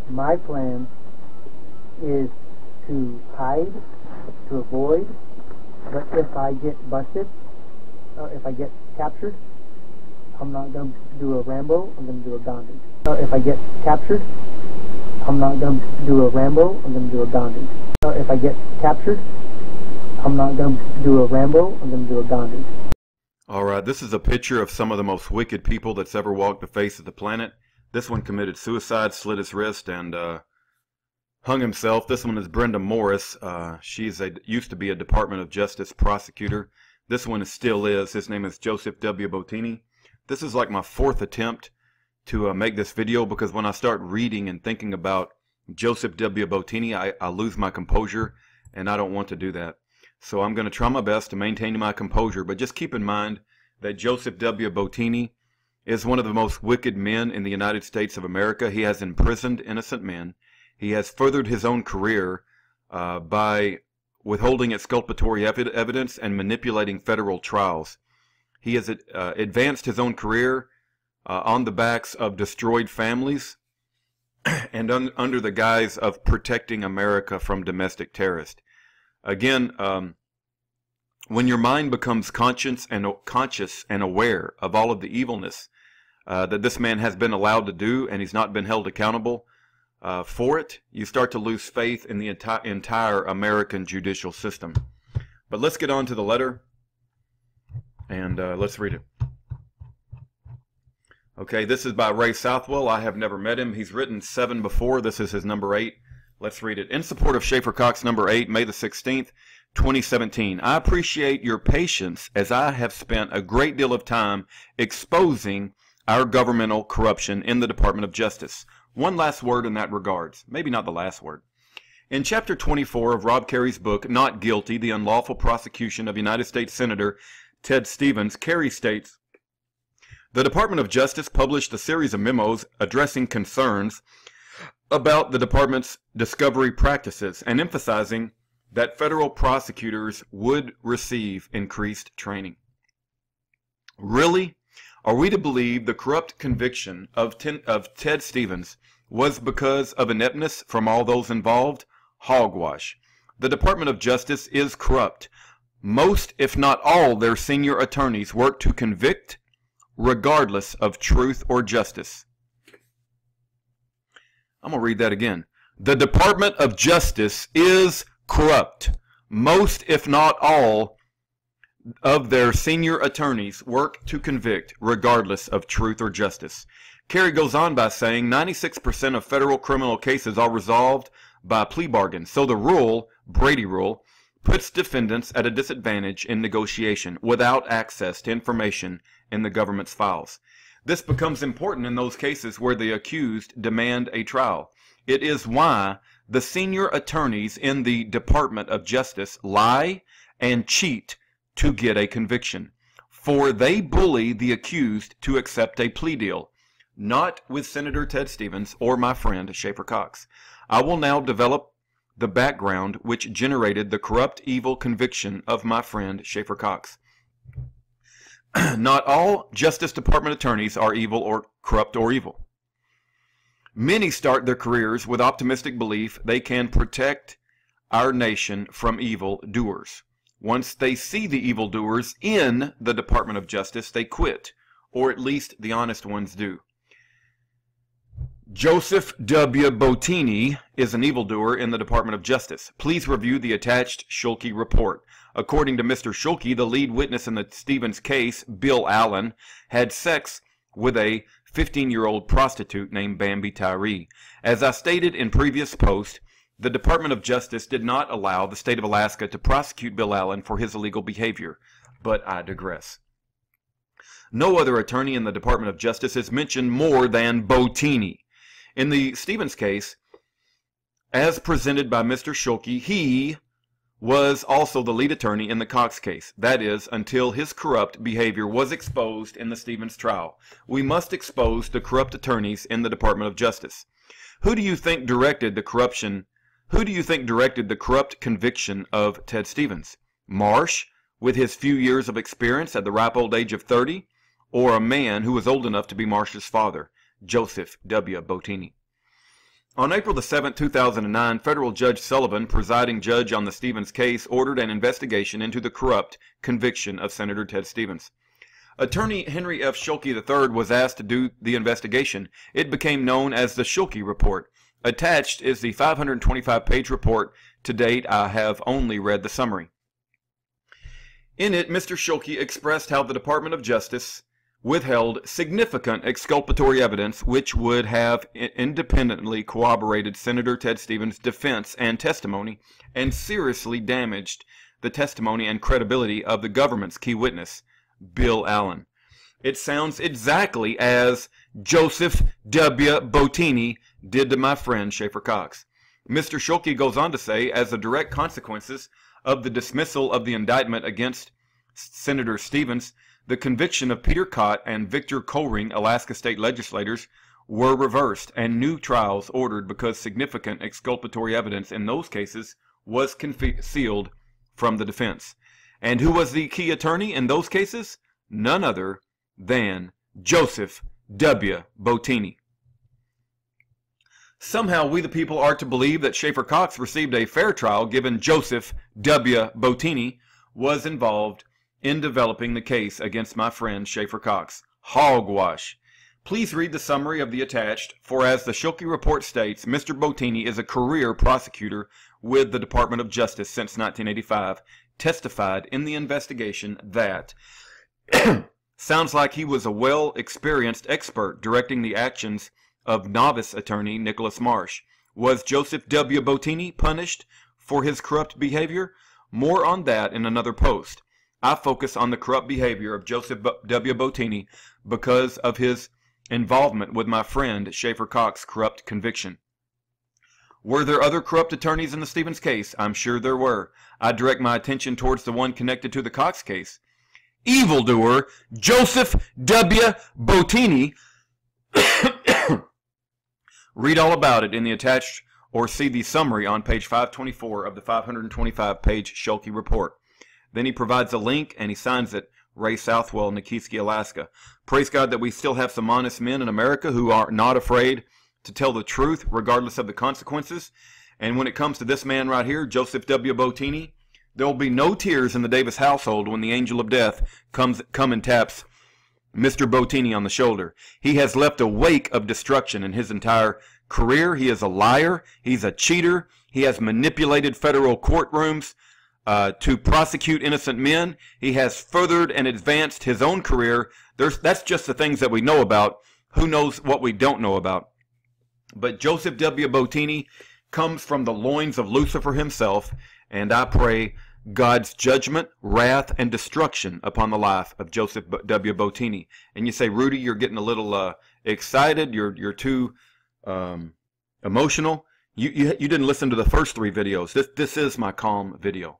My plan is to hide, to avoid, but if I get busted, or if I get captured, I'm not going to do a Rambo, I'm going to do a Gandhi. If I get captured, I'm not going to do a Rambo, I'm going to do a Gandhi. If I get captured, I'm not going to do a Rambo, I'm going to do a Gandhi. Alright, this is a picture of some of the most wicked people that's ever walked the face of the planet. This one committed suicide, slit his wrist, and hung himself. This one is Brenda Morris. She's used to be a Department of Justice prosecutor. This one still is. His name is Joseph W. Bottini. This is like my fourth attempt to make this video, because when I start reading and thinking about Joseph W. Bottini, I lose my composure, and I don't want to do that. So I'm going to try my best to maintain my composure, but just keep in mind that Joseph W. Bottini is one of the most wicked men in the United States of America. He has imprisoned innocent men. He has furthered his own career by withholding exculpatory evidence and manipulating federal trials. He has advanced his own career on the backs of destroyed families and under the guise of protecting America from domestic terrorists. Again, when your mind becomes conscious and aware of all of the evilness that this man has been allowed to do, and he's not been held accountable for it, you start to lose faith in the entire American judicial system. But let's get on to the letter, and let's read it. Okay, this is by Ray Southwell. I have never met him. He's written 7 before. This is his number 8. Let's read it. In support of Schaeffer Cox, number 8, May the 16th, 2017. I appreciate your patience, as I have spent a great deal of time exposing our governmental corruption in the Department of Justice. One last word in that regards. Maybe not the last word. In Chapter 24 of Rob Kerry's book, Not Guilty, The Unlawful Prosecution of United States Senator Ted Stevens, Kerry states, the Department of Justice published a series of memos addressing concerns about the department's discovery practices and emphasizing that federal prosecutors would receive increased training. Really? Are we to believe the corrupt conviction of Ted Stevens was because of ineptness from all those involved? Hogwash. The Department of Justice is corrupt. Most, if not all, their senior attorneys work to convict regardless of truth or justice. I'm going to read that again. The Department of Justice is corrupt. Most, if not all, of their senior attorneys work to convict regardless of truth or justice. Kerry goes on by saying 96% of federal criminal cases are resolved by plea bargains. So the rule, Brady rule, puts defendants at a disadvantage in negotiation without access to information in the government's files. This becomes important in those cases where the accused demand a trial. It is why the senior attorneys in the Department of Justice lie and cheat to get a conviction, for they bully the accused to accept a plea deal. Not with Senator Ted Stevens or my friend Schaeffer Cox. I will now develop the background which generated the corrupt, evil conviction of my friend Schaeffer Cox. Not all Justice Department attorneys are evil or corrupt or evil. Many start their careers with optimistic belief they can protect our nation from evil doers. Once they see the evildoers in the Department of Justice, they quit, or at least the honest ones do. Joseph W. Bottini is an evildoer in the Department of Justice. Please review the attached Schulke report. According to Mr. Schulke, the lead witness in the Stevens case, Bill Allen, had sex with a 15-year-old prostitute named Bambi Tyree. As I stated in previous post, the Department of Justice did not allow the state of Alaska to prosecute Bill Allen for his illegal behavior. But I digress. No other attorney in the Department of Justice is mentioned more than Bottini. In the Stevens case, as presented by Mr. Schulke, he was also the lead attorney in the Cox case. That is, until his corrupt behavior was exposed in the Stevens trial. We must expose the corrupt attorneys in the Department of Justice. Who do you think directed the corruption? Who do you think directed the corrupt conviction of Ted Stevens? Marsh, with his few years of experience at the ripe old age of 30, or a man who was old enough to be Marsh's father, Joseph W. Bottini? On April the 7th, 2009, federal Judge Sullivan, presiding judge on the Stevens case, ordered an investigation into the corrupt conviction of Senator Ted Stevens. Attorney Henry F. Schulke III was asked to do the investigation. It became known as the Schulke Report. Attached is the 525-page report. To date, I have only read the summary. In it, Mr. Schulke expressed how the Department of Justice withheld significant exculpatory evidence which would have independently corroborated Senator Ted Stevens' defense and testimony and seriously damaged the testimony and credibility of the government's key witness, Bill Allen. It sounds exactly as Joseph W. Bottini did to my friend Schaeffer Cox. Mr. Schulke goes on to say, as a direct consequences of the dismissal of the indictment against Senator Stevens, the conviction of Peter Cott and Victor Kohlring, Alaska state legislators, were reversed and new trials ordered because significant exculpatory evidence in those cases was concealed from the defense. And who was the key attorney in those cases? None other than Joseph W. Bottini. Somehow we the people are to believe that Schaeffer Cox received a fair trial given Joseph W. Bottini was involved in developing the case against my friend Schaeffer Cox. Hogwash. Please read the summary of the attached, for as the Schulke report states, Mr. Bottini is a career prosecutor with the Department of Justice since 1985, testified in the investigation that sounds like he was a well-experienced expert directing the actions of novice attorney Nicholas Marsh. Was Joseph W. Bottini punished for his corrupt behavior? More on that in another post. I focus on the corrupt behavior of Joseph W. Bottini because of his involvement with my friend Schaeffer Cox's corrupt conviction. Were there other corrupt attorneys in the Stevens case? I'm sure there were. I direct my attention towards the one connected to the Cox case. Evildoer Joseph W. Bottini. Read all about it in the attached or see the summary on page 524 of the 525-page Schulke report. Then he provides a link and he signs it, Ray Southwell, Nikiski, Alaska. Praise God that we still have some honest men in America who are not afraid to tell the truth regardless of the consequences. And when it comes to this man right here, Joseph W. Bottini, there will be no tears in the Davis household when the angel of death comes and taps Mr. Bottini on the shoulder. He has left a wake of destruction in his entire career. He is a liar. He's a cheater. He has manipulated federal courtrooms to prosecute innocent men. He has furthered and advanced his own career. That's just the things that we know about. Who knows what we don't know about? But Joseph W. Bottini comes from the loins of Lucifer himself, and I pray God's judgment, wrath, and destruction upon the life of Joseph W. Bottini. And you say, Rudy, you're getting a little excited. You're too emotional. You didn't listen to the first three videos. This is my calm video.